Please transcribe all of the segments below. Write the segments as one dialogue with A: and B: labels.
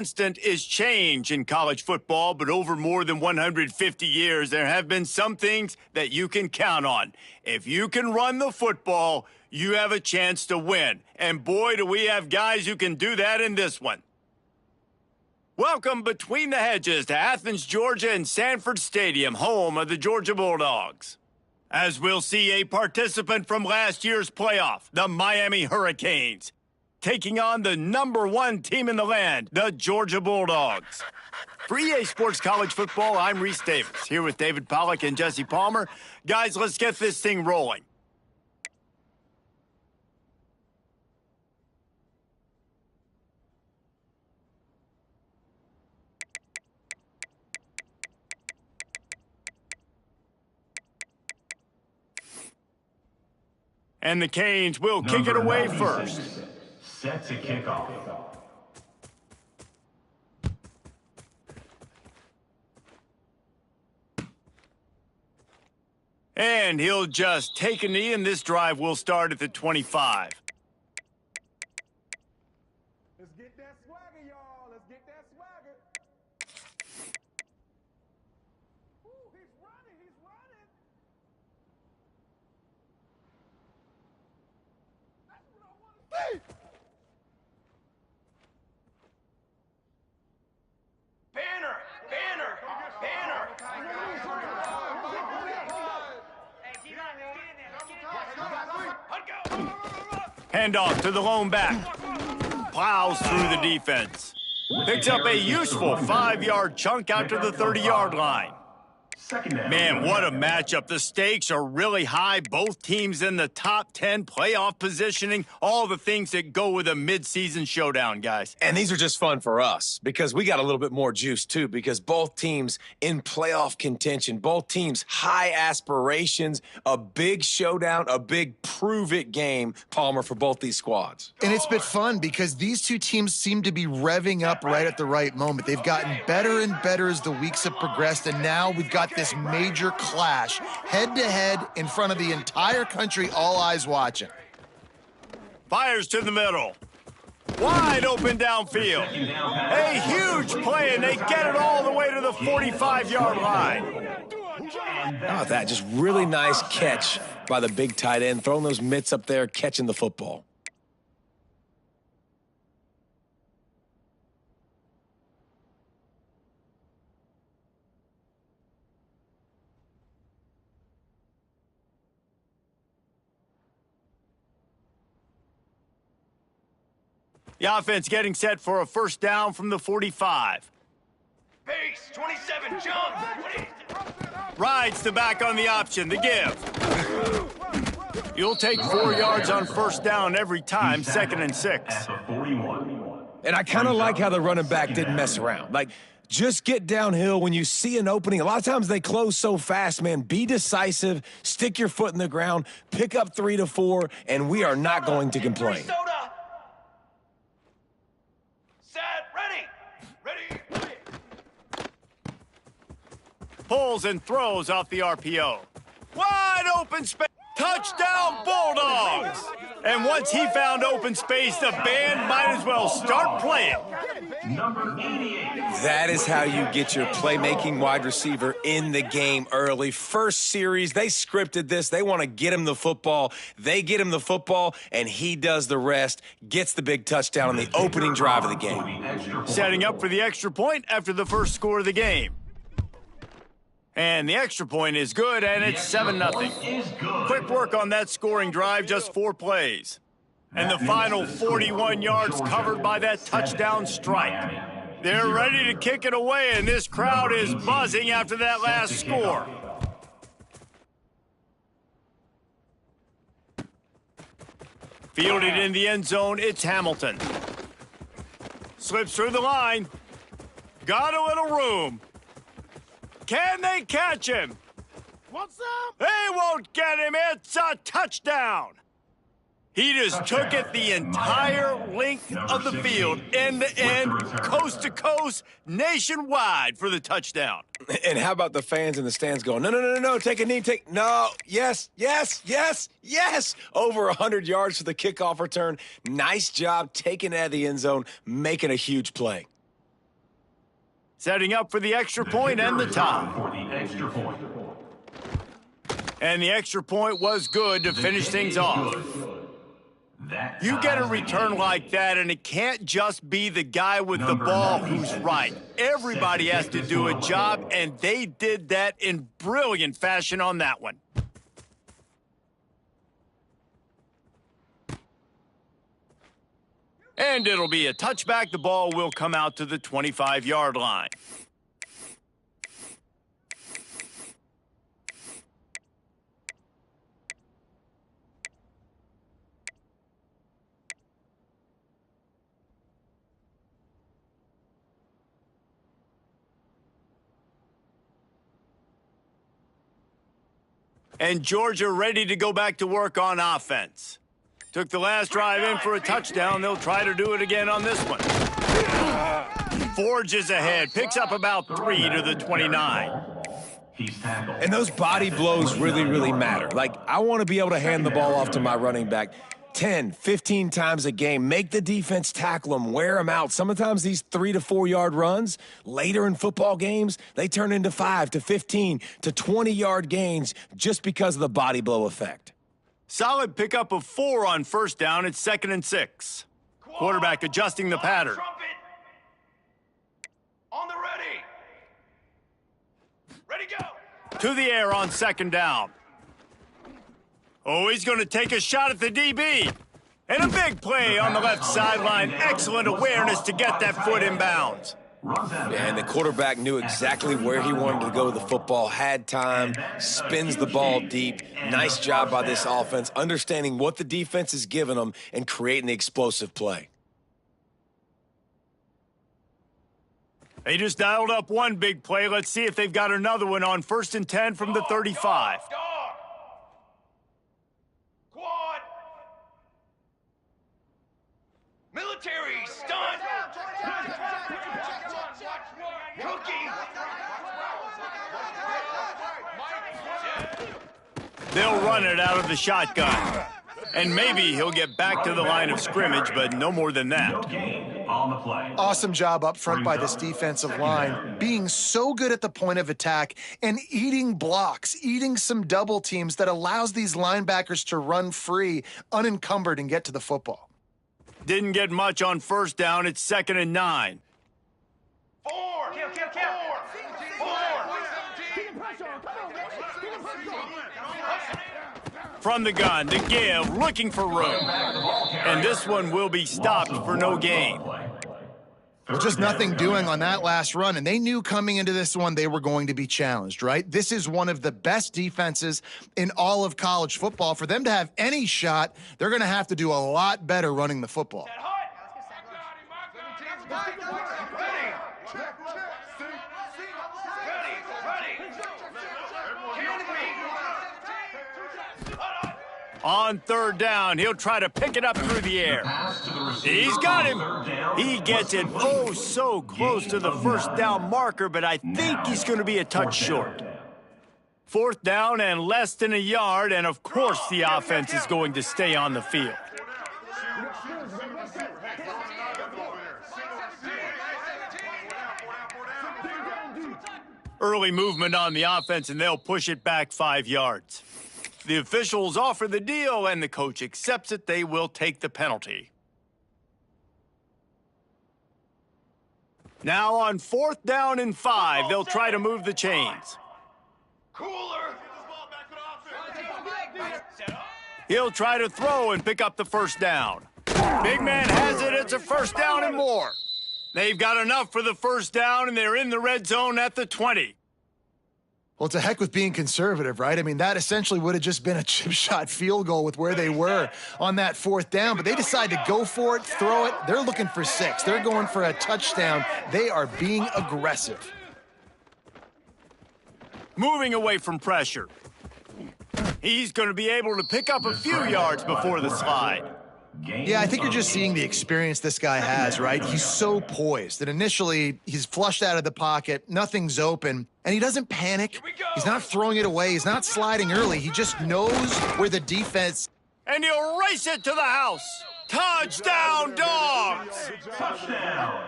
A: Constant is change in college football, but over more than 150 years, there have been some things that you can count on. If you can run the football, you have a chance to win. And boy, do we have guys who can do that in this one. Welcome between the hedges to Athens, Georgia and Sanford Stadium, home of the Georgia Bulldogs. As we'll see a participant from last year's playoff, the Miami Hurricanes, taking on the #1 team in the land, the Georgia Bulldogs. For EA Sports College Football, I'm Reese Davis, here with David Pollack and Jesse Palmer. Guys, let's get this thing rolling. And the Canes will kick it away first.
B: Set to kick off.
A: And he'll just take a knee, and this drive will start at the 25.
C: Let's get that swagger, y'all. Let's get that swagger. Ooh, he's running. He's running. That's what I want to see.
A: Handoff to the lone back. Plows through the defense. Picks up a useful 5-yard chunk out to the 30-yard line. Man, what a matchup. The stakes are really high. Both teams in the top 10 playoff positioning. All the things that go with a midseason showdown, guys.
D: And these are just fun for us because we got a little bit more juice, too, because both teams in playoff contention, both teams high aspirations, a big showdown, a big prove-it game, Palmer, for both these squads.
E: And it's been fun because these two teams seem to be revving up right at the right moment. They've gotten better and better as the weeks have progressed, and now we've got this major clash, head-to-head in front of the entire country, all eyes watching.
A: Fires to the middle. Wide open downfield. A huge play, and they get it all the way to the 45-yard line.
D: How about that? Just really nice catch by the big tight end, throwing those mitts up there, catching the football.
A: The offense getting set for a first down from the 45.
B: Base, 27, jump.
A: Rides the back on the option, the give. You'll take 4 yards on first down every time, 2nd and 6.
B: At the 41.
D: And I kind of like how the running back didn't mess around. Like, just get downhill when you see an opening. A lot of times they close so fast, man. Be decisive, stick your foot in the ground, pick up 3 to 4, and we are not going to complain.
A: Pulls and throws off the RPO. Wide open space. Touchdown Bulldogs! And once he found open space, the band might as well start playing.
B: Number 88.
D: That is how you get your playmaking wide receiver in the game early. First series, they scripted this. They want to get him the football. They get him the football, and he does the rest. Gets the big touchdown on the opening drive of the game.
A: Setting up for the extra point after the first score of the game. And the extra point is good, and it's 7-0. Quick work on that scoring drive, just 4 plays. And the final 41 yards covered by that touchdown strike. They're ready to kick it away, and this crowd is buzzing after that last score. Fielded in the end zone, it's Hamilton. Slips through the line. Got a little room. Can they catch him?
C: What's up?
A: They won't get him. It's a touchdown. He just took it the entire length of the field, end to end, coast to coast, nationwide for the touchdown.
D: And how about the fans in the stands going, no, no, no, no, no, take a knee, no, yes, yes, yes, yes. Over 100 yards for the kickoff return. Nice job taking it out of the end zone, making a huge play.
A: setting up for the extra point and the tie.
B: For the extra point.
A: And the extra point was good to finish things off. You get a return like that, and it can't just be the guy with the ball who's right. Everybody has to do a job, and they did that in brilliant fashion on that one. And it'll be a touchback. The ball will come out to the 25-yard line. And Georgia ready to go back to work on offense. Took the last drive in for a touchdown. They'll try to do it again on this one. Forges ahead, picks up about 3 to the 29.
B: He's tackled.
D: And those body blows really, really matter. Like, I want to be able to hand the ball off to my running back 10, 15 times a game. Make the defense tackle them, wear them out. Sometimes these 3 to 4 yard runs, later in football games, they turn into 5 to 15 to 20 yard gains just because of the body blow effect.
A: Solid pickup of 4 on first down. It's 2nd and 6. Quarterback adjusting the pattern.
B: On the ready. Ready, go.
A: To the air on 2nd down. Oh, he's going to take a shot at the DB. And a big play on the left sideline. Excellent awareness to get that foot in bounds.
D: And the quarterback knew exactly where he wanted to go with the football, had time, spins the ball deep. Nice job by this offense, understanding what the defense is giving them and creating the explosive play.
A: They just dialed up one big play. Let's see if they've got another one on 1st and 10 from the 35.
B: Quad. Military stunt.
A: They'll run it out of the shotgun. And maybe he'll get back to the line of scrimmage, but no more than that.
B: On the play.
E: Awesome job up front by this defensive line, being so good at the point of attack and eating blocks, eating some double teams that allows these linebackers to run free, unencumbered, and get to the football.
A: Didn't get much on first down. It's 2nd and 9.
B: 4. Kill. 4.
A: From the gun, to give, looking for room. And this one will be stopped for no gain.
E: Just nothing doing on that last run, and they knew coming into this one they were going to be challenged, right? This is one of the best defenses in all of college football. For them to have any shot, they're going to have to do a lot better running the football.
A: On 3rd down, he'll try to pick it up through the air. He's got him. He gets it oh so close to the first down marker, but I think he's going to be a touch short. 4th down and less than a yard, and of course the offense is going to stay on the field. Early movement on the offense, and they'll push it back 5 yards. The officials offer the deal, and the coach accepts it. They will take the penalty. Now on 4th down and 5, they'll try to move the chains.
B: Cooler.
A: He'll try to throw and pick up the first down. Big man has it. It's a first down and more. They've got enough for the first down, and they're in the red zone at the 20.
E: Well, it's a heck with being conservative, right? I mean, that essentially would have just been a chip shot field goal with where they were on that 4th down, but they decide to go for it, throw it. They're looking for 6. They're going for a touchdown. They are being aggressive.
A: Moving away from pressure. He's going to be able to pick up a few yards before the slide.
E: Yeah, I think you're just seeing the experience this guy has, right? He's so poised that initially he's flushed out of the pocket, nothing's open, and he doesn't panic. He's not throwing it away. He's not sliding early. He just knows where the defense...
A: And he'll race it to the house. Touchdown, Dogs!
B: Touchdown.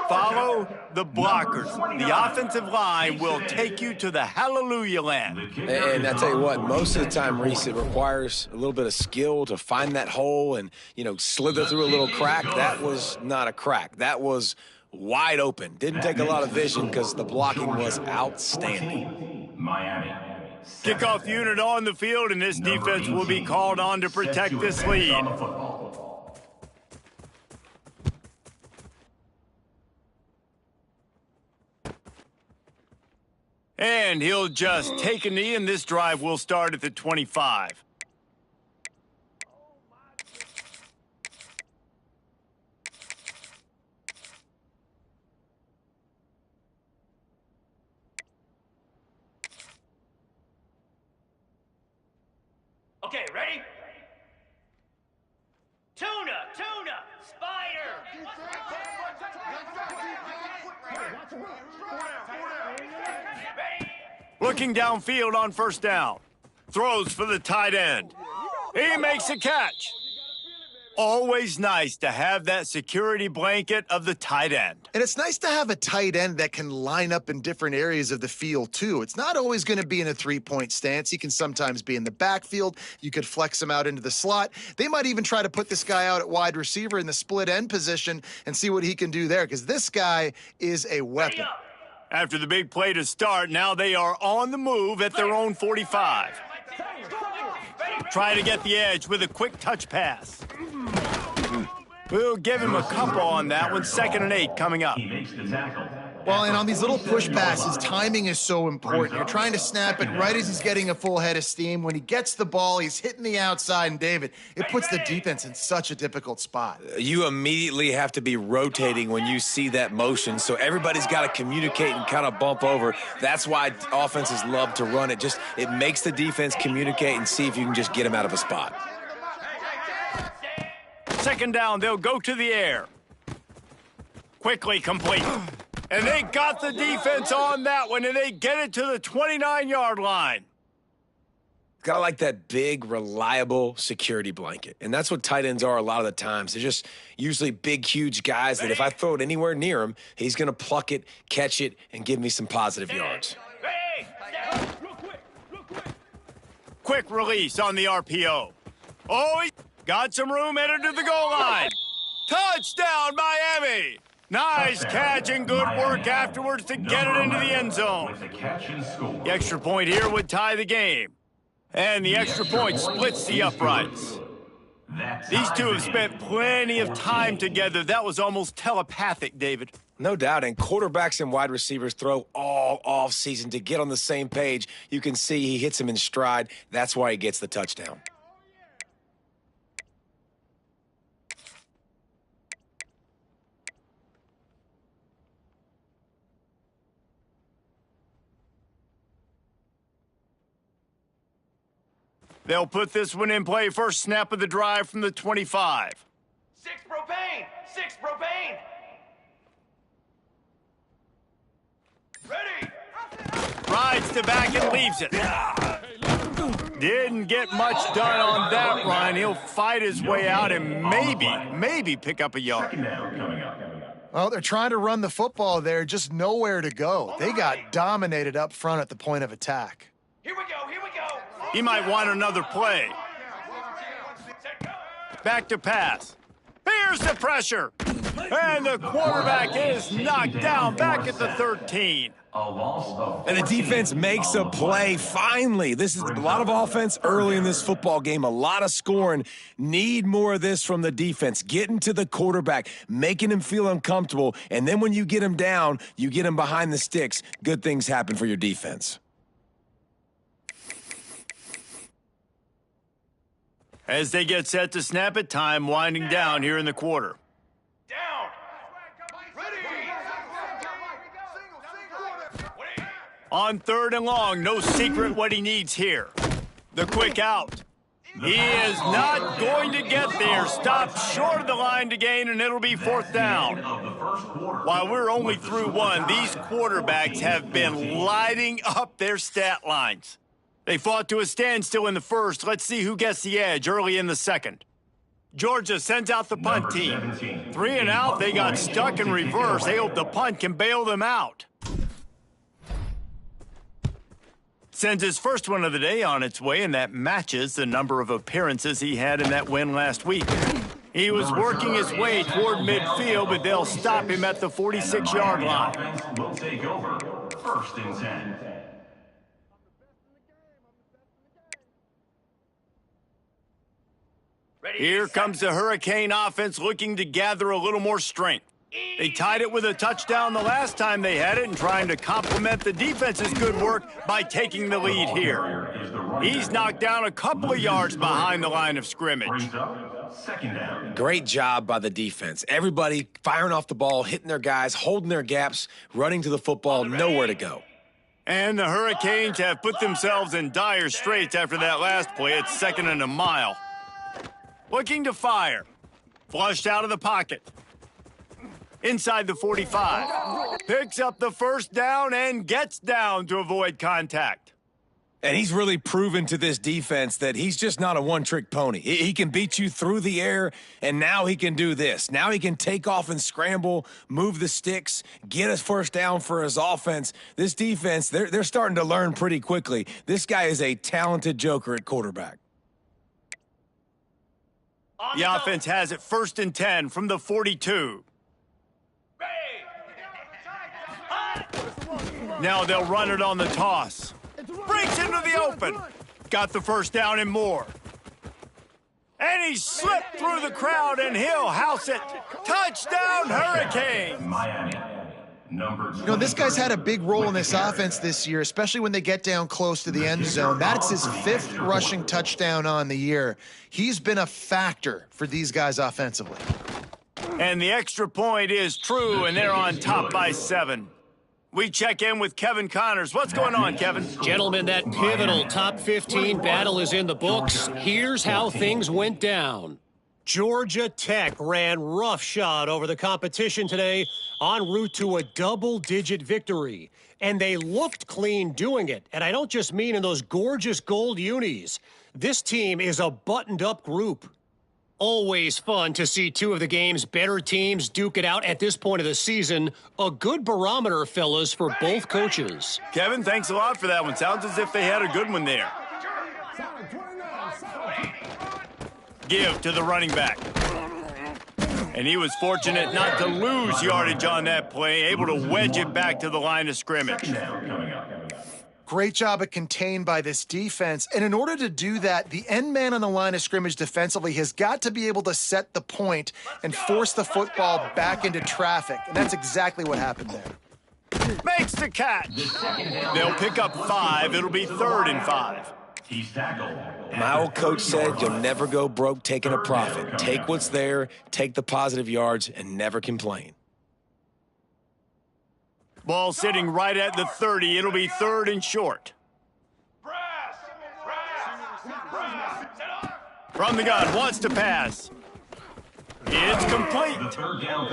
A: Follow the blockers. The offensive line will take you to the hallelujah land.
D: And I tell you what, most of the time, Reese, it requires a little bit of skill to find that hole and, slither through a little crack. That was not a crack. That was wide open. Didn't take a lot of vision because the blocking was outstanding.
B: Miami.
A: Kickoff unit on the field, and this defense will be called on to protect this lead. And he'll just take a knee, and this drive will start at the 25.
B: Okay, ready? Tuna, spider.
A: Looking downfield on first down. Throws for the tight end. He makes a catch. Always nice to have that security blanket of the tight end.
E: And it's nice to have a tight end that can line up in different areas of the field, too. It's not always going to be in a three-point stance. He can sometimes be in the backfield. You could flex him out into the slot. They might even try to put this guy out at wide receiver in the split end position and see what he can do there, because this guy is a weapon.
A: After the big play to start, now they are on the move at their own 45. Try to get the edge with a quick touch pass. We'll give him a couple on that one. 2nd and 8 coming up.
B: He makes the tackle.
E: Well, and on these little push passes, timing is so important. You're trying to snap it right as he's getting a full head of steam. When he gets the ball, he's hitting the outside, and David, it puts the defense in such a difficult spot.
D: You immediately have to be rotating when you see that motion, so everybody's got to communicate and kind of bump over. That's why offenses love to run it. It makes the defense communicate and see if you can just get him out of a spot.
A: 2nd down, they'll go to the air. Quickly complete. And they got the defense on that one, and they get it to the 29-yard line.
D: Got to like that big, reliable security blanket. And that's what tight ends are a lot of the times. They're just usually big, huge guys that if I throw it anywhere near him, he's going to pluck it, catch it, and give me some positive yards.
A: Quick release on the RPO. Oh, he got some room, headed to the goal line. Touchdown, Miami! Nice catch and good work afterwards to get it into the end zone. The extra point here would tie the game. And the extra point splits the uprights. These two have spent plenty of time together. That was almost telepathic, David.
D: No doubt, and quarterbacks and wide receivers throw all off season to get on the same page. You can see he hits him in stride. That's why he gets the touchdown.
A: They'll put this one in play. First snap of the drive from the 25.
B: 6 propane! 6 propane! Ready!
A: Rides to back and leaves it. Didn't get much done on that run. He'll fight his way out and maybe pick up a yard.
E: Well, they're trying to run the football there, just nowhere to go. They got dominated up front at the point of attack.
B: Here we go, here we go!
A: He might want another play. Back to pass. Here's the pressure. And the quarterback is knocked down back at the 13.
D: And the defense makes a play, finally. This is a lot of offense early in this football game, a lot of scoring. Need more of this from the defense. Getting to the quarterback, making him feel uncomfortable, and then when you get him down, you get him behind the sticks. Good things happen for your defense.
A: As they get set to snap it, time winding down here in the quarter.
B: Down! Ready!
A: On 3rd and long, no secret what he needs here. The quick out. He is not going to get there. Stopped short of the line to gain, and it'll be 4th down. While we're only through one, these quarterbacks have been lighting up their stat lines. They fought to a standstill in the first. Let's see who gets the edge early in the second. Georgia sends out the punt team. 3 and out, they got stuck in reverse. They hope the punt can bail them out. Sends his first one of the day on its way, and that matches the number of appearances he had in that win last week. He was working his way toward midfield, but they'll stop him at the 46-yard line.
B: Will take over. 1st and 10.
A: Here comes the Hurricane offense looking to gather a little more strength. They tied it with a touchdown the last time they had it and trying to complement the defense's good work by taking the lead here. He's knocked down a couple of yards behind the line of scrimmage.
B: 2nd down.
D: Great job by the defense. Everybody firing off the ball, hitting their guys, holding their gaps, running to the football, nowhere to go.
A: And the Hurricanes have put themselves in dire straits after that last play. It's 2nd and a mile. Looking to fire. Flushed out of the pocket. Inside the 45. Picks up the 1st down and gets down to avoid contact.
D: And he's really proven to this defense that he's just not a one-trick pony. He can beat you through the air, and now he can do this. Now he can take off and scramble, move the sticks, get us 1st down for his offense. This defense, they're starting to learn pretty quickly. This guy is a talented joker at quarterback.
A: The offense has it 1st and 10 from the 42. Now they'll run it on the toss. Breaks into the open. Got the 1st down and more. And he slipped through the crowd, and he'll house it. Touchdown, Hurricanes!
B: Miami. Number 2.
E: You know, this guy's had a big role in this offense this year, especially when they get down close to the end zone. That's his 5th rushing touchdown on the year. He's been a factor for these guys offensively.
A: And the extra point is true, and they're on top by 7. We check in with Kevin Connors. What's going on, Kevin?
F: Gentlemen, that pivotal top 15 battle is in the books. Here's how things went down. Georgia Tech ran roughshod over the competition today en route to a double-digit victory. And they looked clean doing it. And I don't just mean in those gorgeous gold unis. This team is a buttoned-up group. Always fun to see 2 of the game's better teams duke it out at this point of the season. A good barometer, fellas, for both coaches.
A: Kevin, thanks a lot for that one. Sounds as if they had a good one there. Give to the running back. And he was fortunate not to lose yardage on that play, able to wedge it back to the line of scrimmage.
E: Great job of contained by this defense. And in order to do that, the end man on the line of scrimmage defensively has got to be able to set the point and force the football back into traffic. And that's exactly what happened there.
A: Makes the catch. They'll pick up 5. It'll be 3rd and 5.
B: He's tackled.
D: My old coach said you'll never go broke taking a profit. Take what's there, take the positive yards, and never complain.
A: Ball sitting right at the 30. It'll be 3rd and short. From the gun, wants to pass. It's complete.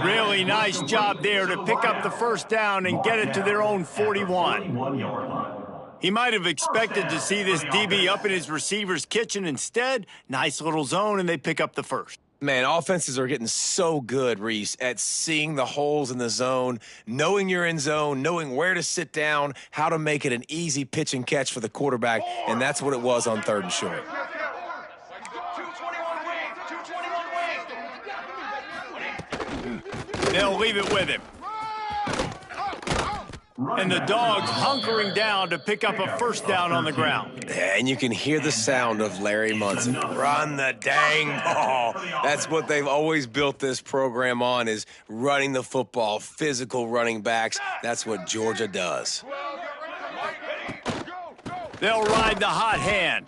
A: Really nice job there to pick up the 1st down and get it to their own 41. He might have expected to see this DB up in his receiver's kitchen. Instead, nice little zone, and they pick up the 1st.
D: Man, offenses are getting so good, Reese, at seeing the holes in the zone, knowing you're in zone, knowing where to sit down, how to make it an easy pitch and catch for the quarterback, and that's what it was on 3rd and short.
B: 221 wing.
A: They'll leave it with him. And the Dogs hunkering down to pick up a 1st down on the ground.
D: And you can hear the sound of Larry Munson. Run the dang ball. That's what they've always built this program on, is running the football, physical running backs. That's what Georgia does.
A: They'll ride the hot hand.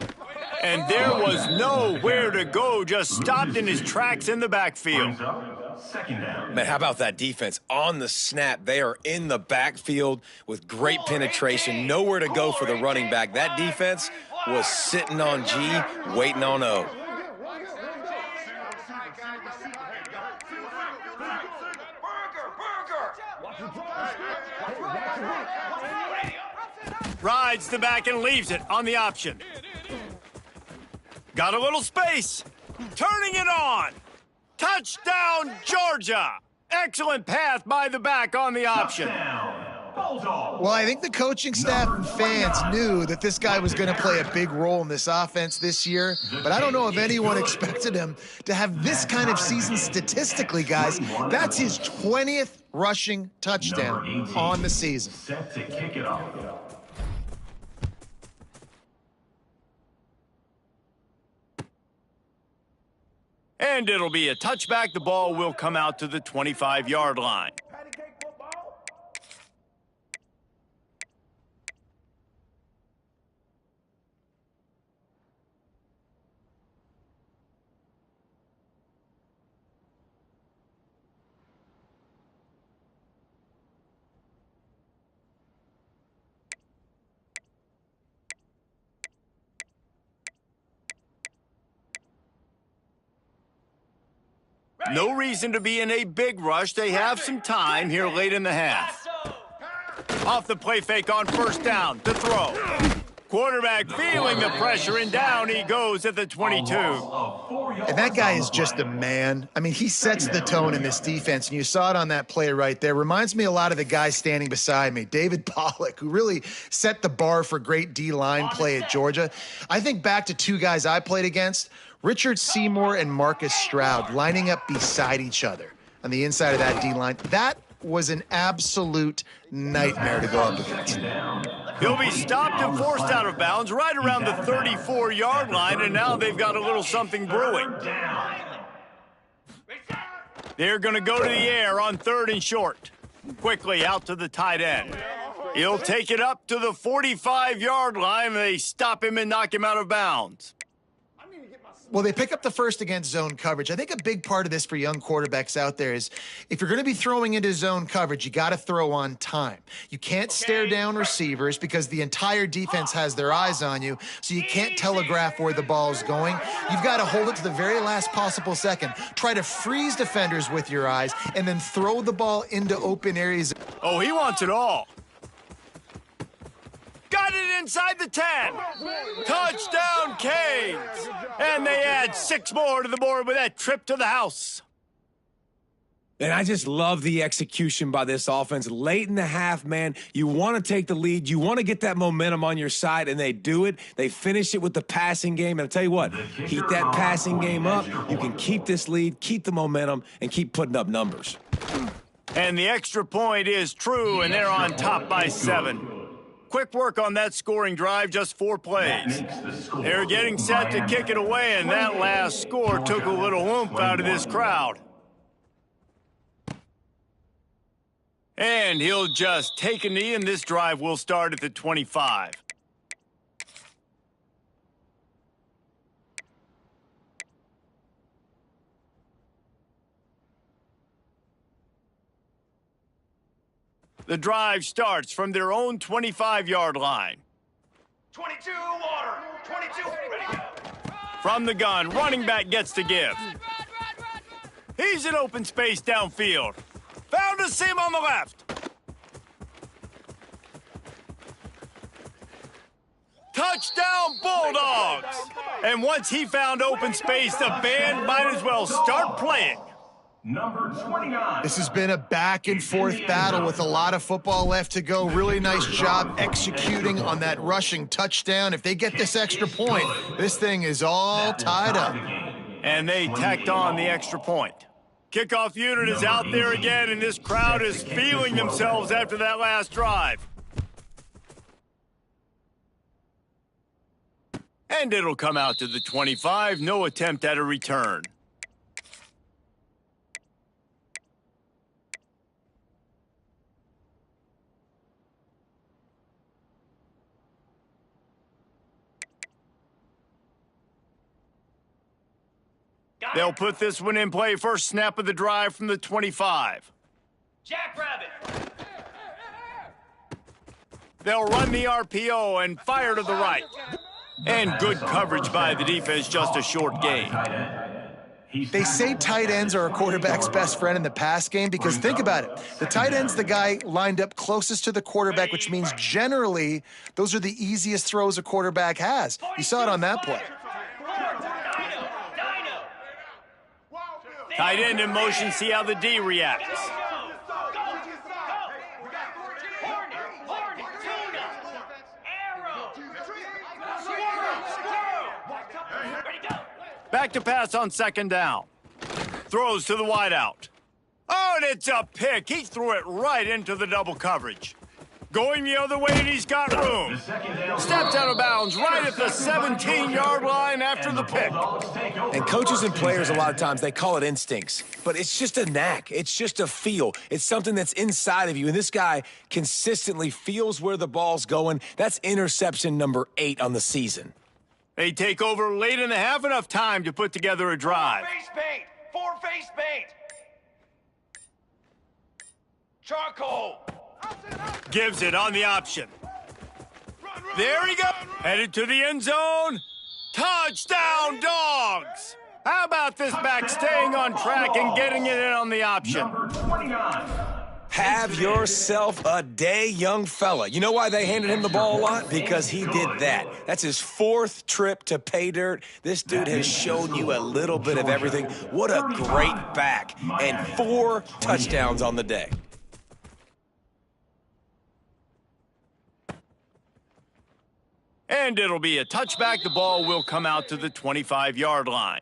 A: And there was nowhere to go, just stopped in his tracks in the backfield.
B: 2nd down.
D: Man, how about that defense? On the snap, they are in the backfield with great penetration. Nowhere to go for the running back. That defense was sitting on G, waiting on O.
A: Rides the back and leaves it on the option. Got a little space. Turning it on. Touchdown, Georgia. Excellent path by the back on the option.
B: Bulldog.
E: Well, I think the coaching staff and fans knew that this guy was going to play a big role in this offense this year, but I don't know if anyone expected him to have this kind of season statistically, guys. That's his 20th rushing touchdown on the season.
B: Set to kick it off.
A: And it'll be a touchback. The ball will come out to the 25-yard line.
C: Patty cake football.
A: No reason to be in a big rush. They have some time here late in the half. Off the play fake on first down to throw. Quarterback feeling the pressure, and down he goes at the 22.
E: And that guy is just a man. I mean, he sets the tone in this defense, and you saw it on that play right there. Reminds me a lot of the guy standing beside me, David Pollock, who really set the bar for great D-line play at Georgia. I think back to two guys I played against, Richard Seymour and Marcus Stroud, lining up beside each other on the inside of that D-line. That was an absolute nightmare to go up against.
A: He'll be stopped and forced out of bounds right around the 34-yard line, and now they've got a little something brewing. They're going to go to the air on 3rd and short. Quickly out to the tight end. He'll take it up to the 45-yard line, and they stop him and knock him out of bounds.
E: Well, they pick up the first against zone coverage. I think a big part of this for young quarterbacks out there is if you're going to be throwing into zone coverage, you got to throw on time. You can't stare down receivers because the entire defense has their eyes on you, so you can't telegraph where the ball is going. You've got to hold it to the very last possible second. Try to freeze defenders with your eyes and then throw the ball into open areas.
A: Oh, he wants it all. Got it inside the 10. Touchdown, Canes. And they add 6 more to the board with that trip to the house.
D: And I just love the execution by this offense. Late in the half, man, you want to take the lead. You want to get that momentum on your side, and they do it. They finish it with the passing game. And I'll tell you what, keep that passing game up. You can keep this lead, keep the momentum, and keep putting up numbers.
A: And the extra point is true, and they're on top by 7. Quick work on that scoring drive, just 4 plays. They're getting set to kick it away, and that last score took a little oomph out of this crowd. And he'll just take a knee, and this drive will start at the 25. The drive starts from their own 25-yard line.
B: 22 water. 22 ready to go.
A: From the gun, running back gets to give. He's in open space downfield. Found a seam on the left. Touchdown, Bulldogs! And once he found open space, the band might as well start playing.
B: Number 29.
E: This has been a back-and-forth battle with a lot of football left to go. Really nice job executing on that rushing touchdown. If they get this extra point, this thing is all tied up.
A: And they tacked on the extra point. Kickoff unit is out there again, and this crowd is feeling themselves after that last drive. And it'll come out to the 25. No attempt at a return. They'll put this one in play. First snap of the drive from the 25.
B: Jackrabbit.
A: They'll run the RPO and fire to the right. And good coverage by the defense, just a short gain.
E: They say tight ends are a quarterback's best friend in the pass game because think about it. The tight end's the guy lined up closest to the quarterback, which means generally those are the easiest throws a quarterback has. You saw it on that play.
A: Tight end in motion, see how the D reacts. Back to pass on second down. Throws to the wideout. Oh, and it's a pick. He threw it right into the double coverage. Going the other way, and he's got room. Steps out of bounds right at the 17-yard line after the pick.
D: And coaches and players, a lot of times, they call it instincts. But it's just a knack. It's just a feel. It's something that's inside of you. And this guy consistently feels where the ball's going. That's interception number 8 on the season.
A: They take over late in the half, enough time to put together a drive.
B: Four-face bait. Charcoal.
A: Gives it on the option. There he goes. Headed to the end zone. Touchdown, Dogs. How about this back staying on track and getting it in on the option?
B: Number 29.
D: Have yourself a day, young fella. You know why they handed him the ball a lot? Because he did that. That's his 4th trip to pay dirt. This dude has shown you a little bit of everything. What a great back. And 4 touchdowns on the day.
A: And it'll be a touchback. The ball will come out to the 25-yard line.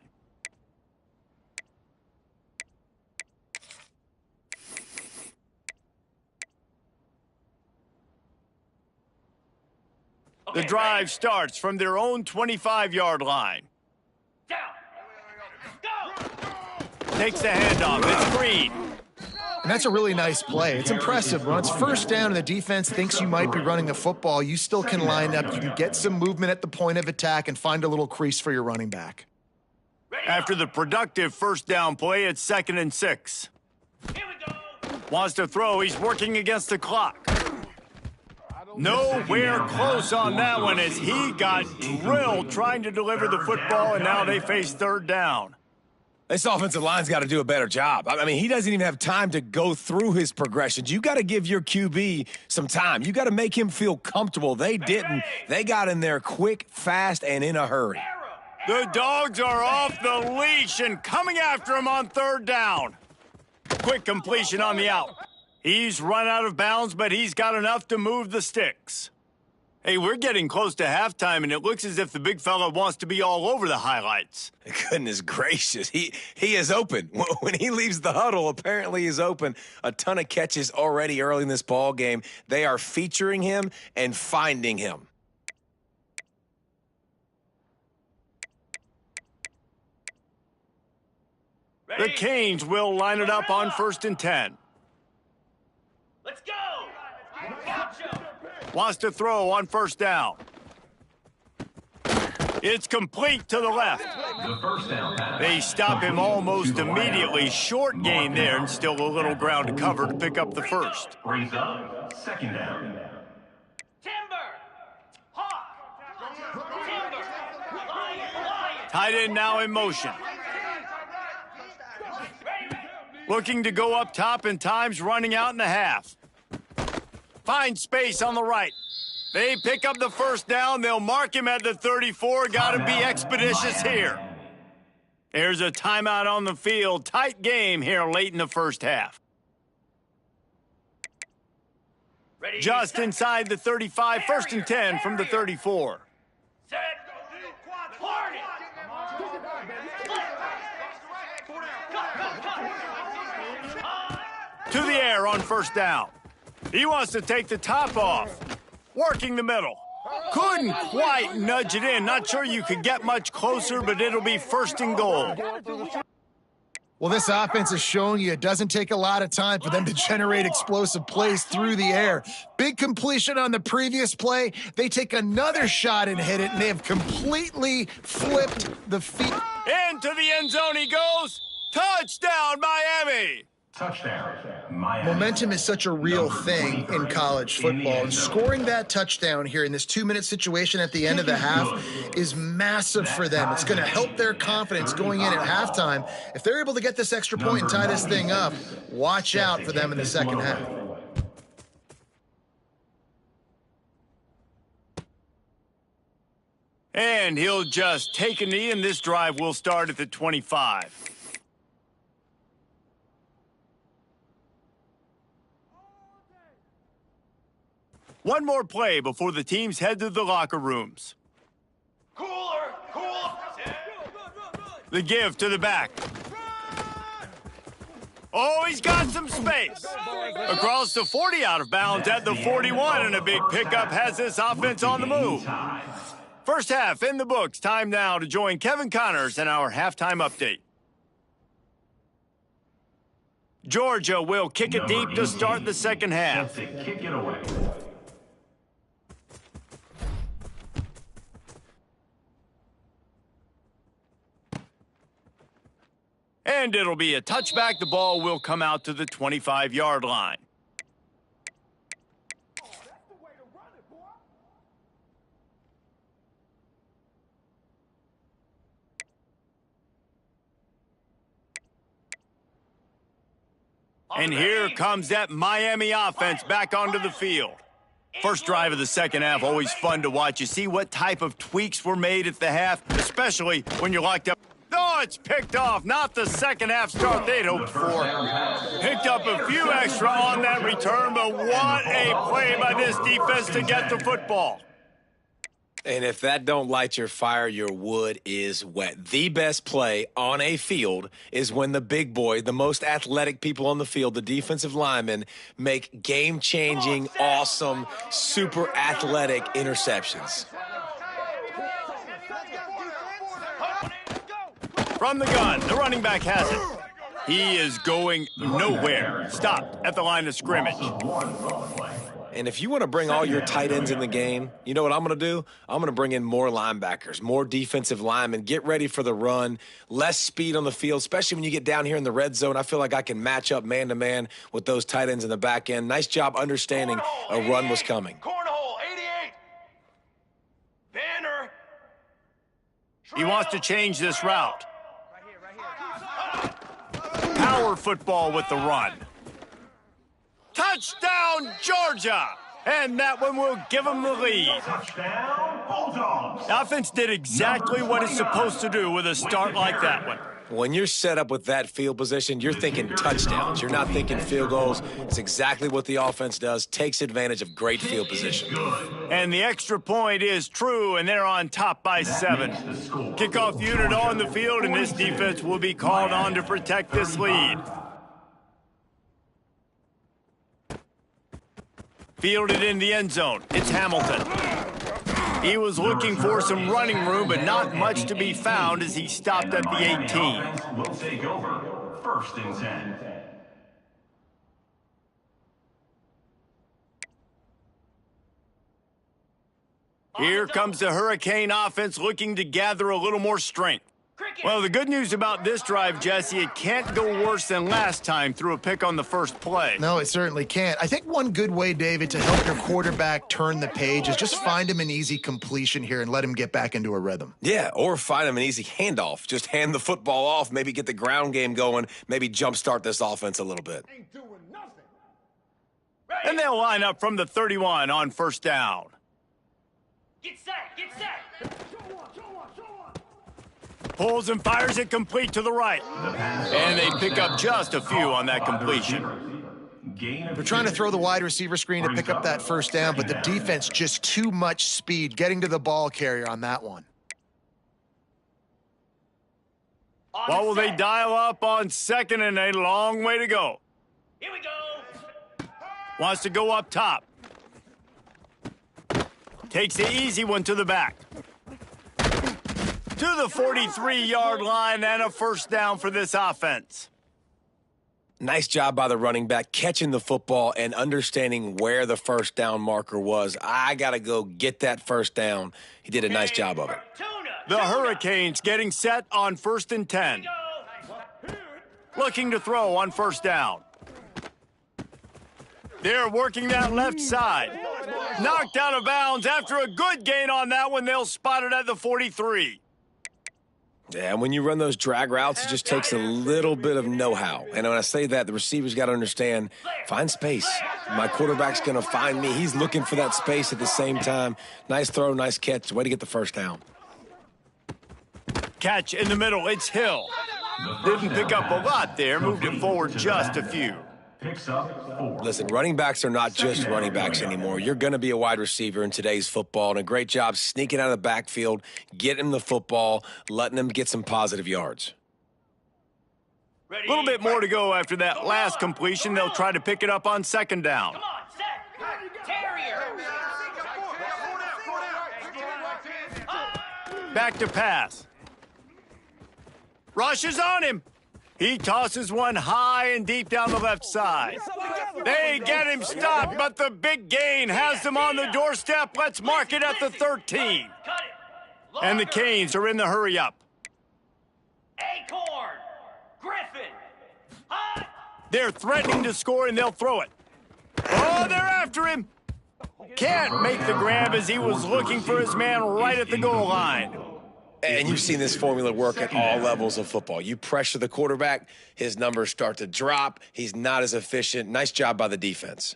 A: The drive starts from their own 25-yard line.
B: Down. Go.
A: Takes the handoff. It's Green.
E: And that's a really nice play. It's impressive. When it's first down and the defense thinks you might be running the football, you still can line up. You can get some movement at the point of attack and find a little crease for your running back.
A: After the productive first down play, it's 2nd and 6.
B: Here we go.
A: Wants to throw. He's working against the clock. Nowhere close on that one as he got drilled trying to deliver the football, and now they face 3rd down.
D: This offensive line's got to do a better job. I mean, he doesn't even have time to go through his progressions. You got to give your QB some time. You got to make him feel comfortable. They didn't. They got in there quick, fast, and in a hurry.
A: The Dogs are off the leash and coming after him on 3rd down. Quick completion on the out. He's run out of bounds, but he's got enough to move the sticks. Hey, we're getting close to halftime, and it looks as if the big fella wants to be all over the highlights.
D: Goodness gracious, he is open. When he leaves the huddle, apparently he's open. A ton of catches already early in this ball game. They are featuring him and finding him.
A: The Canes will line it up on 1st and 10.
B: Let's go. Gotcha.
A: Wants to throw on 1st down. It's complete to the left.
B: The first down pass.
A: They stop him almost immediately. Short gain there and still a little ground to cover to pick up the first.
B: Brings up 2nd down. Timber. Hawk. Timber. Lion.
A: Tight end now in motion. Looking to go up top, and time's running out in the half. Find space on the right. They pick up the first down. They'll mark him at the 34. Got to be expeditious here. There's a timeout on the field. Tight game here late in the first half. Just inside the 35. 1st and 10 from the 34.
B: Set. Hornet.
A: To the air on 1st down. He wants to take the top off. Working the middle. Couldn't quite nudge it in. Not sure you could get much closer, but it'll be 1st and goal.
E: Well, this offense is showing you it doesn't take a lot of time for them to generate explosive plays through the air. Big completion on the previous play. They take another shot and hit it, and they have completely flipped the feet.
A: Into the end zone he goes. Touchdown, Miami.
B: Touchdown. Miami.
E: Momentum is such a real thing in college football, and scoring that touchdown here in this 2-minute situation at the end of the half is massive for them. It's going to help their confidence going in at halftime. If they're able to get this extra point and tie this thing up, watch out for them in the second half.
A: And he'll just take a knee, and this drive will start at the 25. One more play before the teams head to the locker rooms.
B: Cooler, cooler.
A: The give to the back. Oh, he's got some space. Across the 40, out of bounds at the 41, and a big pickup has this offense on the move. First half in the books. Time now to join Kevin Connors in our halftime update. Georgia will kick it deep to start the second half.
B: Kick it away.
A: And it'll be a touchback. The ball will come out to the 25-yard line. And here comes that Miami offense back onto the field. First drive of the second half, always fun to watch. You see what type of tweaks were made at the half, especially when you're locked up. Oh, it's picked off. Not the second half start they'd hoped for. Picked up a few extra on that return, but what a play by this defense to get the football.
D: And if that don't light your fire, your wood is wet. The best play on a field is when the big boy, the most athletic people on the field, the defensive linemen, make game-changing, awesome, super athletic interceptions.
A: From the gun, the running back has it. He is going nowhere. Stopped at the line of scrimmage.
D: And if you want to bring all your tight ends in the game, you know what I'm going to do? I'm going to bring in more linebackers, more defensive linemen. Get ready for the run. Less speed on the field, especially when you get down here in the red zone. I feel like I can match up man-to-man with those tight ends in the back end. Nice job understanding a run was coming.
B: Cornhole, 88. Banner.
A: He wants to change this route. Power football with the run. Touchdown, Georgia! And that one will give them the lead.
B: Touchdown, Bulldogs.
A: The offense did exactly what it's supposed to do with a start like that one.
D: When you're set up with that field position, you're thinking touchdowns. You're not thinking field goals. It's exactly what the offense does, takes advantage of great field position.
A: And the extra point is true, and they're on top by 7. Kickoff unit on the field, and this defense will be called on to protect this lead. Fielded in the end zone. It's Hamilton. He was looking for some running room, but not much to be found as he stopped at the 18.
B: Will take over. First and 10.
A: Here comes the Hurricane offense looking to gather a little more strength. Well, the good news about this drive, Jesse, it can't go worse than last time through a pick on the first play.
E: No, it certainly can't. I think one good way, David, to help your quarterback turn the page is just find him an easy completion here and let him get back into a rhythm.
D: Yeah, or find him an easy handoff. Just hand the football off, maybe get the ground game going, maybe jumpstart this offense a little bit.
C: Ain't doing nothing.
A: And they'll line up from the 31 on first down.
B: Get set, get set.
A: Pulls and fires it complete to the right. And they pick up just a few on that completion.
E: They're trying to throw the wide receiver screen to pick up that first down, but the defense just too much speed getting to the ball carrier on that one.
A: What will they dial up on second, and a long way to go?
B: Here we go.
A: Wants to go up top. Takes the easy one to the back. To the 43-yard line, and a first down for this offense.
D: Nice job by the running back, catching the football and understanding where the first down marker was. I got to go get that first down. He did a nice job of it.
A: The Hurricanes getting set on first and 10. Looking to throw on first down. They're working that left side. Knocked out of bounds after a good gain on that one. They'll spot it at the 43.
D: Yeah, when you run those drag routes, it just takes a little bit of know-how. And when I say that, the receiver's got to understand, find space. My quarterback's going to find me. He's looking for that space at the same time. Nice throw, nice catch. Way to get the first down.
A: Catch in the middle. It's Hill. Didn't pick up a lot there. Moved it forward just a few.
G: Picks up 4.
D: Listen, running backs are not just running backs anymore. You're going to be a wide receiver in today's football, and a great job sneaking out of the backfield, getting him the football, letting him get some positive yards.
A: A little bit more to go after that last completion. They'll try to pick it up on second down.
B: Come on, set. Terrier.
A: Back to pass. Rush is on him. He tosses one high and deep down the left side. They get him stopped, but the big gain has them on the doorstep. Let's mark it at the 13.
B: Cut it.
A: And the Canes are in the hurry-up.
B: Acorn. Griffin. Hot.
A: They're threatening to score, and they'll throw it. Oh, they're after him. Can't make the grab as he was looking for his man right at the goal line.
D: And you've seen this formula work at all levels of football. You pressure the quarterback, his numbers start to drop. He's not as efficient. Nice job by the defense.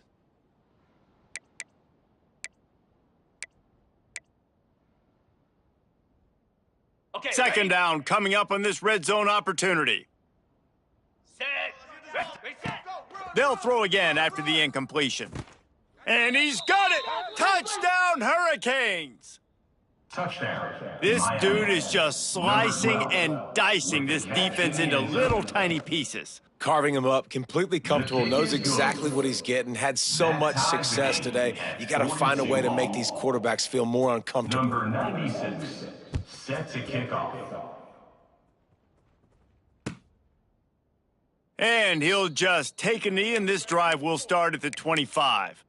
B: Okay,
A: Second down coming up on this red zone opportunity.
B: Set. Reset.
A: They'll throw again after the incompletion. And he's got it! Touchdown, Hurricanes!
G: Touchdown.
A: This dude is just slicing and dicing this defense into little tiny pieces.
D: Carving him up, completely comfortable, knows exactly what he's getting, had so much success today. You got to find a way to make these quarterbacks feel more uncomfortable.
G: Number 96, set to kick off.
A: And he'll just take a knee, and this drive will start at the 25.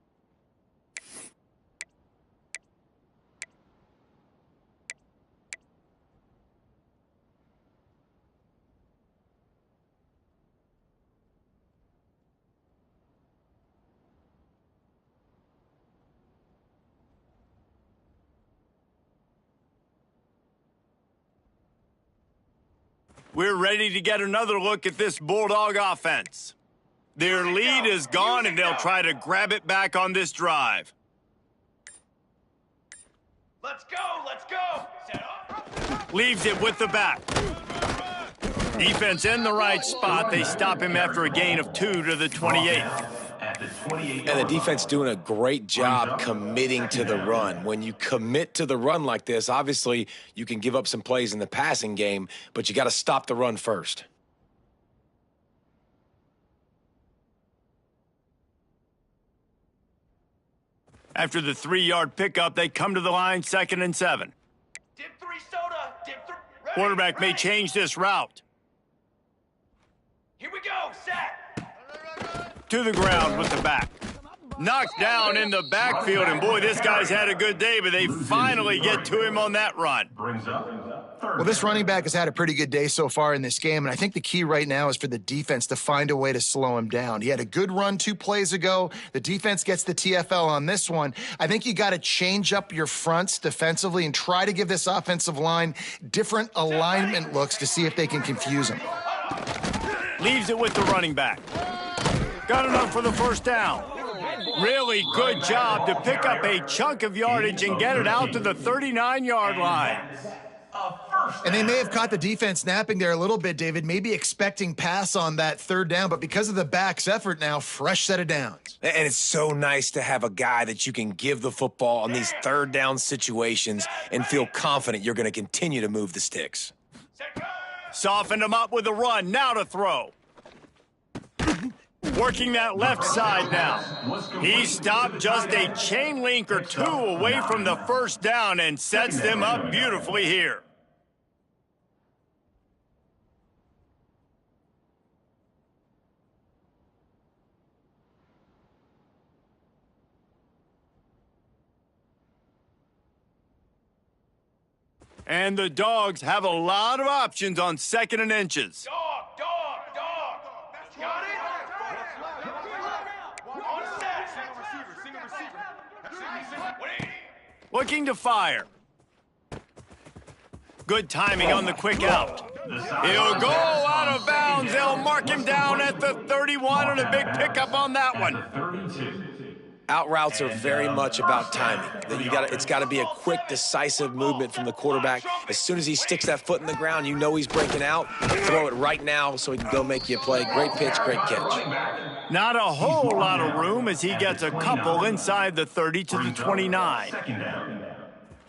A: We're ready to get another look at this Bulldog offense. Their lead is gone, and they'll try to grab it back on this drive.
B: Let's go. Let's go. Set up.
A: Leaves it with the back. Defense in the right spot. They stop him after a gain of 2 to the 28.
G: At the 28.
D: And the defense doing a great job committing to the run. When you commit to the run like this, obviously you can give up some plays in the passing game, but you got to stop the run first.
A: After the 3-yard pickup, they come to the line, 2nd and 7.
B: Dip 3 soda. Dip 3. Ready,
A: Quarterback may
B: ready.
A: change this route.
B: Here we go. Set.
A: To the ground with the back. Knocked down in the backfield, and boy, this guy's had a good day, but they finally get to him on that run.
G: Brings up third.
E: Well, this running back has had a pretty good day so far in this game, and I think the key right now is for the defense to find a way to slow him down. He had a good run 2 plays ago. The defense gets the TFL on this one. I think you got to change up your fronts defensively and try to give this offensive line different alignment looks to see if they can confuse him.
A: Leaves it with the running back. Got enough for the first down. Really good job to pick up a chunk of yardage and get it out to the 39-yard line.
E: And they may have caught the defense napping there a little bit, David, maybe expecting pass on that 3rd down, but because of the back's effort now, fresh set of downs.
D: And it's so nice to have a guy that you can give the football on these 3rd down situations and feel confident you're going to continue to move the sticks.
A: Softened him up with a run. Now to throw. Working that left side now. He stopped just a chain link or 2 away from the first down and sets them up beautifully here. And the Dogs have a lot of options on 2nd and inches.
B: Dog. Got it. On set. Single receiver. Wait.
A: Looking to fire. Good timing on the quick out. He'll go out of bounds. They'll mark him down at the 31 and a big pickup on that one.
G: 32.
D: Out routes are very much about timing. It's got to be a quick, decisive movement from the quarterback. As soon as he sticks that foot in the ground, you know he's breaking out. Throw it right now so he can go make you a play. Great pitch, great catch.
A: Not a whole lot of room as he gets a couple inside the 30 to the 29.
G: Second down.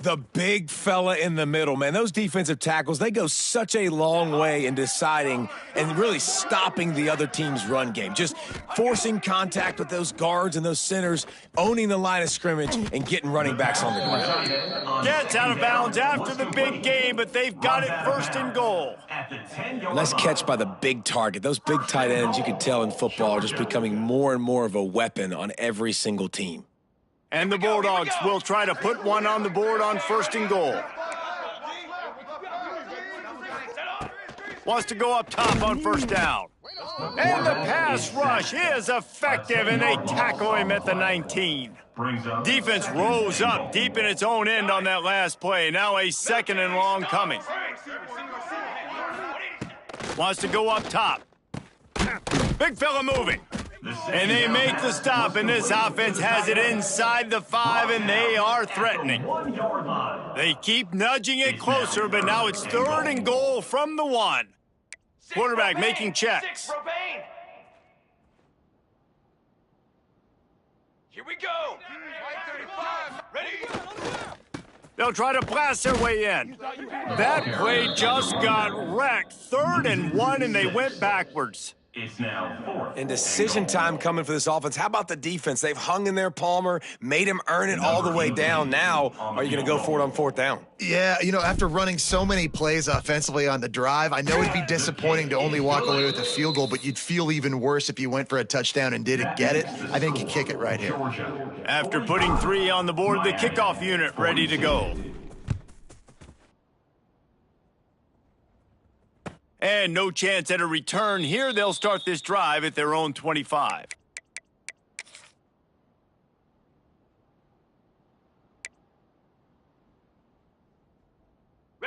D: The big fella in the middle, man. Those defensive tackles, they go such a long way in deciding and really stopping the other team's run game. Just forcing contact with those guards and those centers, owning the line of scrimmage, and getting running backs on the ground.
A: Gets out of bounds after the big game, but they've got it first and goal.
G: At the 10-yard
D: Nice catch by the big target. Those big tight ends, you can tell in football, are just becoming more and more of a weapon on every single team.
A: And the Bulldogs will try to put one on the board on first and goal. Wants to go up top on first down. And the pass rush is effective, and they tackle him at the 19.
G: brings up
A: Defense rose up deep in its own end on that last play. Now a second and long coming. Wants to go up top. Big fella moving. And they make the stop, and this offense has it inside the 5, and they are threatening.
G: 1 yard line.
A: They keep nudging it closer, but now it's third and goal from the 1. Quarterback making checks.
B: Here we go. Ready?
A: They'll try to blast their way in. That play just got wrecked. Third and 1, and they went backwards.
G: It's now 4th.
D: And decision time coming for this offense. How about the defense? They've hung in there, Palmer, made him earn it all the way down. Now, are you going to go for it on fourth down?
E: Yeah, you know, after running so many plays offensively on the drive, I know it'd be disappointing to only walk away with a field goal, but you'd feel even worse if you went for a touchdown and didn't get it. I think you kick it right here.
A: After putting 3 on the board, the kickoff unit ready to go. And no chance at a return here. They'll start this drive at their own 25.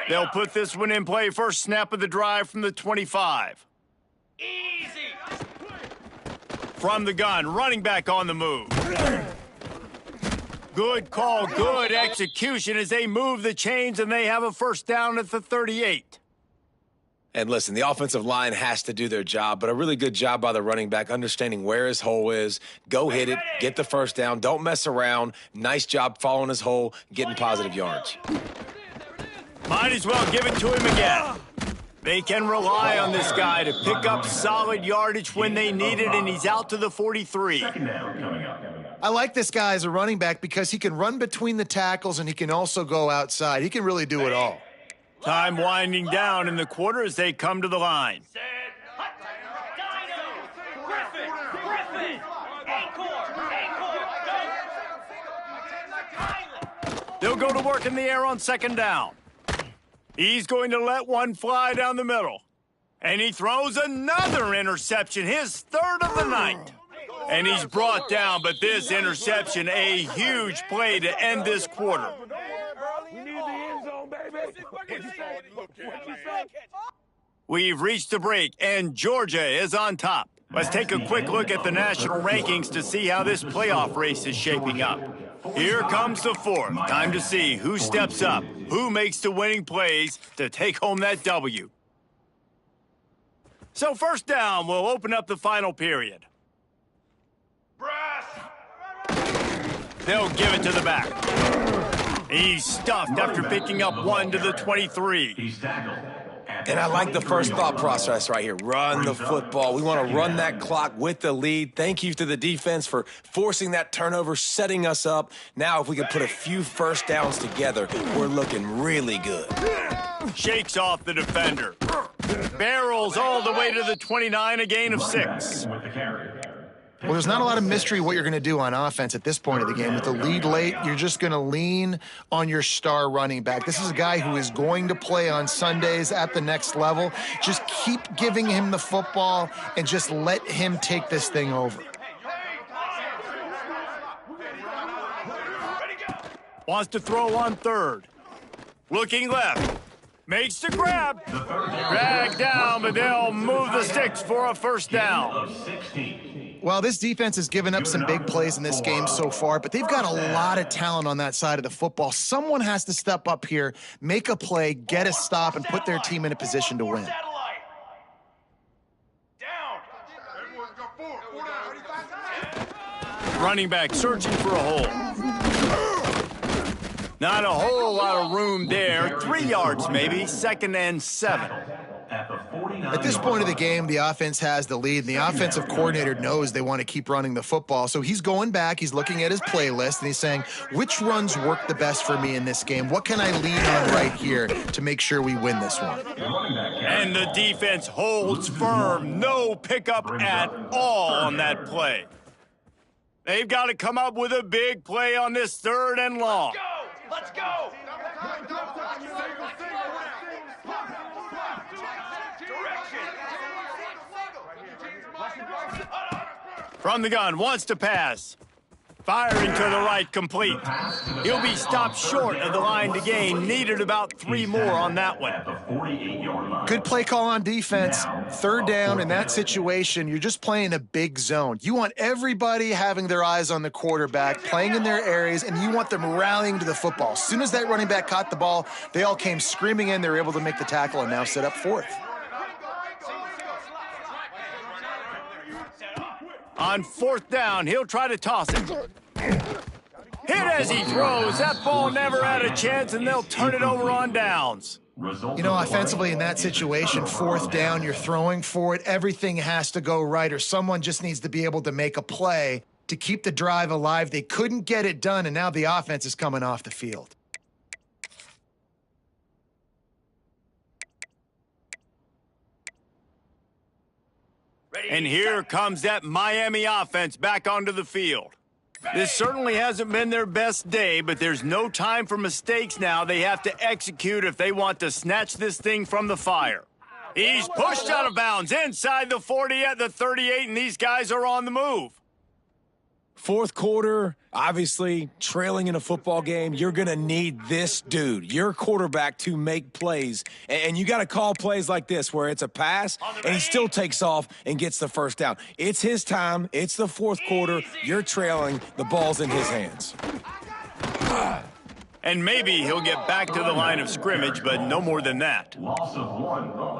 A: They'll put this one in play. First snap of the drive from the 25.
B: Easy.
A: From the gun, running back on the move. Good call, good execution as they move the chains, and they have a first down at the 38.
D: And listen, the offensive line has to do their job, but a really good job by the running back, understanding where his hole is. Go hit it, get the first down, don't mess around. Nice job following his hole, getting positive yards.
A: Might as well give it to him again. They can rely on this guy to pick up solid yardage when they need it, and he's out to the 43.
G: Second down coming up.
E: I like this guy as a running back because he can run between the tackles and he can also go outside. He can really do it all.
A: Time winding down in the quarter as they come to the line.
B: Set. Dino. Griffin. Anchor.
A: They'll go to work in the air on second down. He's going to let one fly down the middle. And he throws another interception, his third of the night. And he's brought down, but this interception, a huge play to end this quarter. We've reached the break, and Georgia is on top. Let's take a quick look at the national rankings to see how this playoff race is shaping up. Here comes the 4th. Time to see who steps up, who makes the winning plays to take home that W. So first down, we'll open up the final period.
B: Brass.
A: They'll give it to the back. He's stuffed after picking up 1 to the 23.
G: He's tackled.
D: And I like the first thought process right here. Run the football. We want to run that clock with the lead. Thank you to the defense for forcing that turnover, setting us up. Now, if we can put a few first downs together, we're looking really good.
A: Shakes off the defender. Barrels all the way to the 29, a gain of 6.
G: With the carry.
E: Well, there's not a lot of mystery what you're going to do on offense at this point of the game. With the lead late, you're just going to lean on your star running back. This is a guy who is going to play on Sundays at the next level. Just keep giving him the football and just let him take this thing over.
A: Wants to throw on third. Looking left. Makes the grab. Dragged down, but they'll move the sticks for a first down.
G: Of 16.
E: Well, this defense has given up some big plays in this game so far, but they've got a lot of talent on that side of the football. Someone has to step up here, make a play, get a stop, and put their team in a position to win.
B: Down.
A: Running back searching for a hole. Not a whole lot of room there. 3 yards maybe. 2nd and 7.
E: At this point of the game, the offense has the lead, and the offensive coordinator knows they want to keep running the football. So he's going back, he's looking at his playlist, and he's saying, which runs work the best for me in this game? What can I lean on right here to make sure we win this one?
A: And the defense holds firm. No pickup at all on that play. They've got to come up with a big play on this 3rd and long.
B: Let's go!
A: From the gun, wants to pass. Firing to the right, complete. He'll be stopped short of the line to gain. Needed about 3 more on that one.
E: Good play call on defense. 3rd down in that situation, you're just playing a big zone. You want everybody having their eyes on the quarterback, playing in their areas, and you want them rallying to the football. As soon as that running back caught the ball, they all came screaming in. They were able to make the tackle and now set up 4th.
A: On 4th down, he'll try to toss it. Hit as he throws. That ball never had a chance, and they'll turn it over on downs.
E: You know, offensively in that situation, 4th down, you're throwing for it. Everything has to go right, or someone just needs to be able to make a play to keep the drive alive. They couldn't get it done, and now the offense is coming off the field.
A: And here comes that Miami offense back onto the field. This certainly hasn't been their best day, but there's no time for mistakes now. They have to execute if they want to snatch this thing from the fire. He's pushed out of bounds inside the 40 at the 38, and these guys are on the move.
D: 4th quarter, obviously, trailing in a football game, you're going to need this dude, your quarterback, to make plays. And you got to call plays like this where it's a pass, and he still takes off and gets the 1st down. It's his time. It's the 4th quarter. You're trailing. The ball's in his hands.
A: And maybe he'll get back to the line of scrimmage, but no more than that.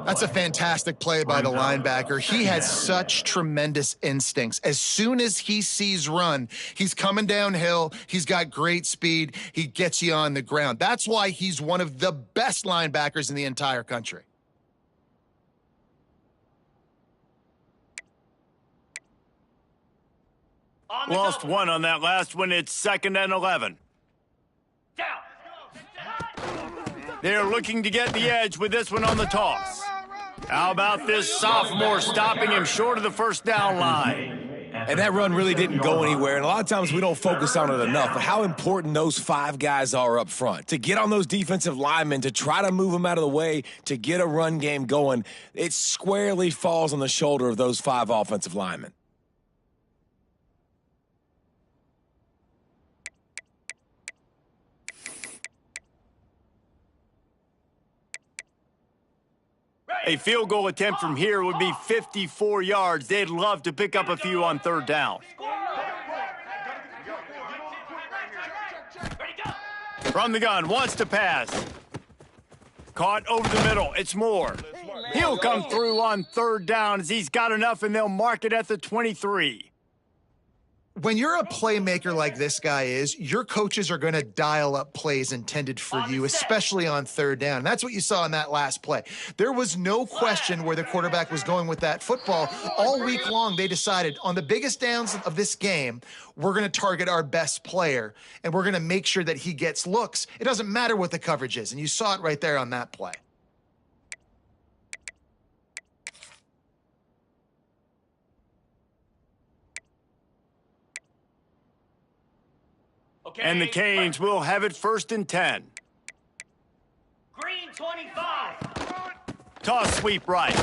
E: That's a fantastic play by the linebacker. He has such tremendous instincts. As soon as he sees run, he's coming downhill. He's got great speed. He gets you on the ground. That's why he's one of the best linebackers in the entire country.
A: Lost 1 on that last one. It's 2nd and 11. They're looking to get the edge with this one on the toss. How about this sophomore stopping him short of the 1st down line?
D: And that run really didn't go anywhere. And a lot of times we don't focus on it enough, but how important those 5 guys are up front. To get on those defensive linemen, to try to move them out of the way, to get a run game going, it squarely falls on the shoulder of those 5 offensive linemen.
A: A field goal attempt from here would be 54 yards. They'd love to pick up a few on 3rd down. From the gun, wants to pass. Caught over the middle. It's Moore. He'll come through on 3rd down as he's got enough, and they'll mark it at the 23.
E: When you're a playmaker like this guy is, your coaches are going to dial up plays intended for you, especially on 3rd down. And that's what you saw in that last play. There was no question where the quarterback was going with that football. All week long, they decided on the biggest downs of this game, we're going to target our best player, and we're going to make sure that he gets looks. It doesn't matter what the coverage is, and you saw it right there on that play.
A: And the Canes will have it 1st and 10.
B: Green 25.
A: Toss sweep right.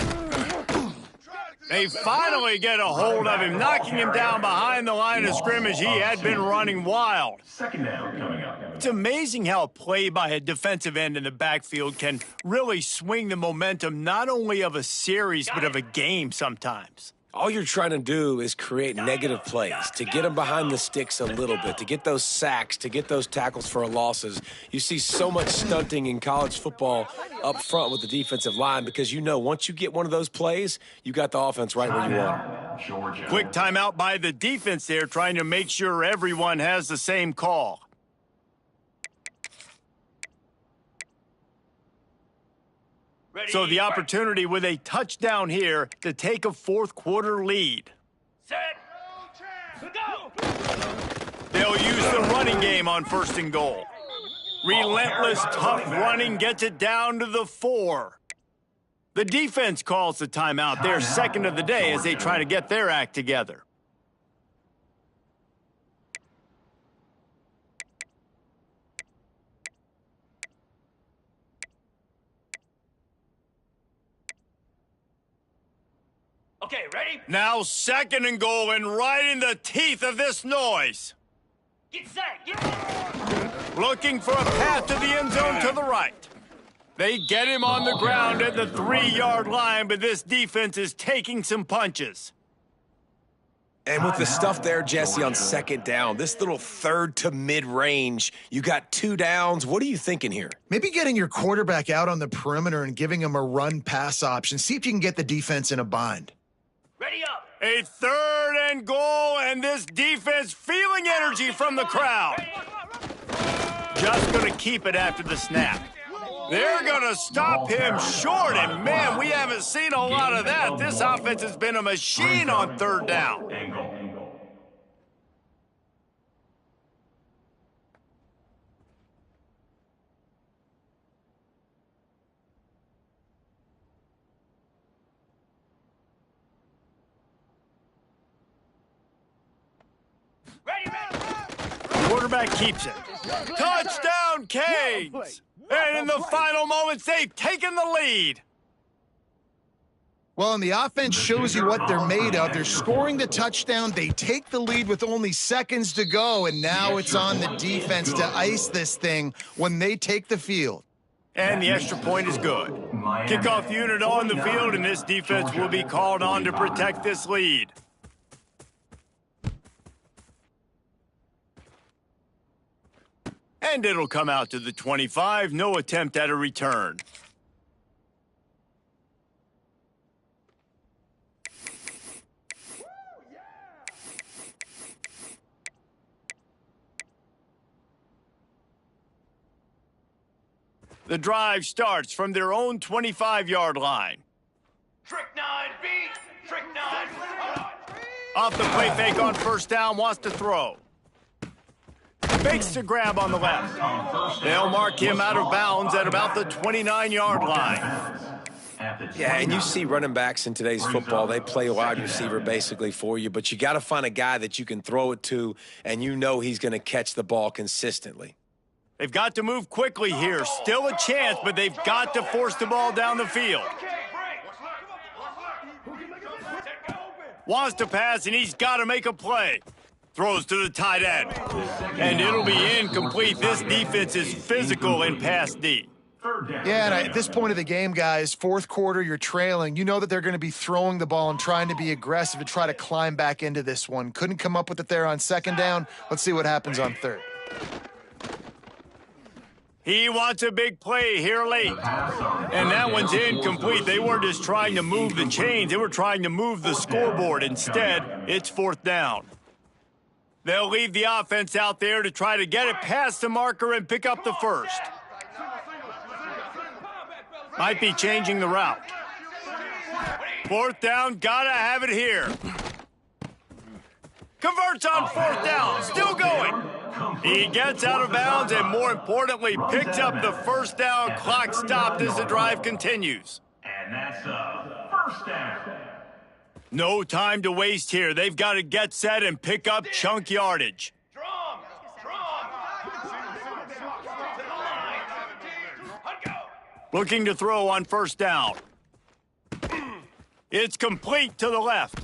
A: They finally get a hold of him, knocking him down behind the line of scrimmage. He had been running wild.
G: 2nd down coming up.
A: It's amazing how a play by a defensive end in the backfield can really swing the momentum not only of a series but of a game sometimes.
D: All you're trying to do is create negative plays, to get them behind the sticks a little bit, to get those sacks, to get those tackles for losses. You see so much stunting in college football up front with the defensive line because you know once you get one of those plays, you got the offense right where you want it.
G: Georgia.
A: Quick timeout by the defense there, trying to make sure everyone has the same call. So the opportunity with a touchdown here to take a fourth-quarter lead.
B: Set. Go.
A: They'll use the running game on 1st and goal. Relentless, tough running gets it down to the 4. The defense calls the timeout, their second of the day, as they try to get their act together.
B: Okay, ready?
A: Now 2nd and goal, and right in the teeth of this noise.
B: Get set. Get
A: Looking for a path to the end zone to the right. They get him on the ground at the 3-yard line, but this defense is taking some punches.
D: And with the stuff there, Jesse, on 2nd down, this little 3rd to mid-range, you got 2 downs. What are you thinking here?
E: Maybe getting your quarterback out on the perimeter and giving him a run-pass option. See if you can get the defense in a bind.
B: Ready up.
A: A 3rd and goal, and this defense feeling energy from the crowd. Just going to keep it after the snap. They're going to stop him short, and man, we haven't seen a lot of that. This offense has been a machine on 3rd down.
G: Angle.
A: Quarterback keeps it. Touchdown, Canes! And in the final moments, they've taken the lead.
E: Well, and the offense shows you what they're made of. They're scoring the touchdown. They take the lead with only seconds to go, and now it's on the defense to ice this thing when they take the field.
A: And the extra point is good. Kickoff unit on the field, and this defense will be called on to protect this lead. And it'll come out to the 25. No attempt at a return. The drive starts from their own 25-yard line.
B: Trick 9, beat. Trick 9.
A: Off the play fake on 1st down, wants to throw. Fakes to grab on the left. They'll mark him out of bounds at about the 29-yard line.
D: Yeah, and you see running backs in today's football, they play wide receiver basically for you, but you got to find a guy that you can throw it to, and you know he's going to catch the ball consistently.
A: They've got to move quickly here. Still a chance, but they've got to force the ball down the field. Wants to pass, and he's got to make a play. Throws to the tight end. And it'll be incomplete. This defense is physical in pass D.
E: Yeah, and at this point of the game, guys, 4th quarter, you're trailing. You know that they're going to be throwing the ball and trying to be aggressive to try to climb back into this one. Couldn't come up with it there on 2nd down. Let's see what happens on 3rd.
A: He wants a big play here late. And that one's incomplete. They weren't just trying to move the chains. They were trying to move the scoreboard. Instead, it's 4th down. They'll leave the offense out there to try to get it past the marker and pick up the 1st. Might be changing the route. 4th down, gotta have it here. Converts on 4th down, still going. He gets out of bounds and, more importantly, picks up the 1st down. Clock stopped as the drive continues.
G: And that's a 1st down.
A: No time to waste here. They've got to get set and pick up chunk yardage.
B: Strong.
A: Looking to throw on 1st down. It's complete to the left.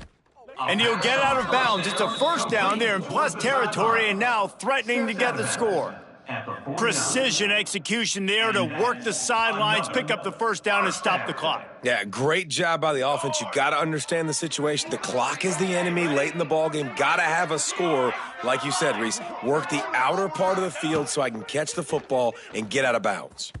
A: And he'll get out of bounds. It's a 1st down there in plus territory, and now threatening to get the score.
G: at the 49.
A: Precision execution there to work the sidelines, pick up the first down, and stop the clock.
D: Yeah, great job by the offense. You got to understand the situation. The clock is the enemy late in the ball game. Got to have a score, like you said, Reese. Work the outer part of the field so I can catch the football and get out of bounds.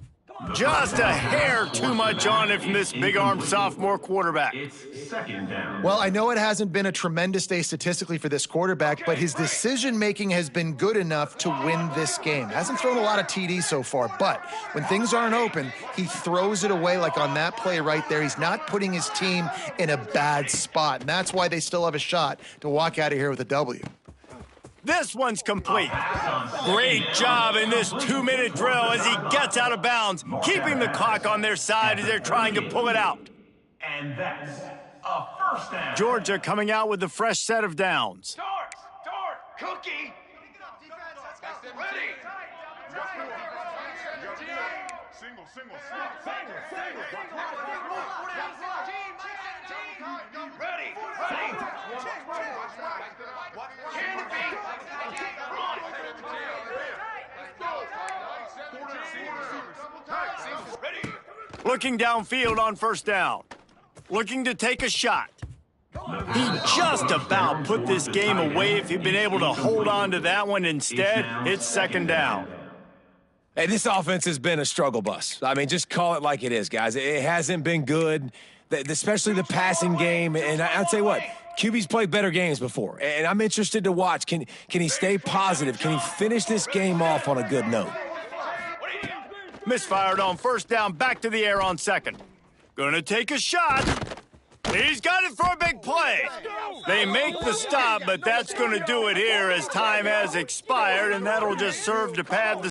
A: Just a hair too much on it from this big-armed sophomore quarterback.
G: It's second down.
E: Well, I know it hasn't been a tremendous day statistically for this quarterback, but his decision-making has been good enough to win this game. Hasn't thrown a lot of TDs so far, but when things aren't open, he throws it away like on that play right there. He's not putting his team in a bad spot, and that's why they still have a shot to walk out of here with a W.
A: This one's complete. Great job in this 2-minute drill as he gets out of bounds, keeping the clock on their side as they're trying to pull it out.
G: And that's a first down.
A: Georgia coming out with a fresh set of downs.
B: Dart, Cookie. Ready. Ready. Canopy. Ready.
A: Looking downfield on first down. Looking to take a shot. He just about put this game away if he'd been able to hold on to that one. Instead, it's second down.
D: Hey, this offense has been a struggle bus. I mean, just call it like it is, guys. It hasn't been good, especially the passing game. And I'll tell you what, QB's played better games before. And I'm interested to watch. Can he stay positive? Can he finish this game off on a good note?
A: Misfired on first down, back to the air on second. Gonna take a shot. He's got it for a big play. They make the stop, but that's gonna do it here as time has expired, and that'll just serve to pad the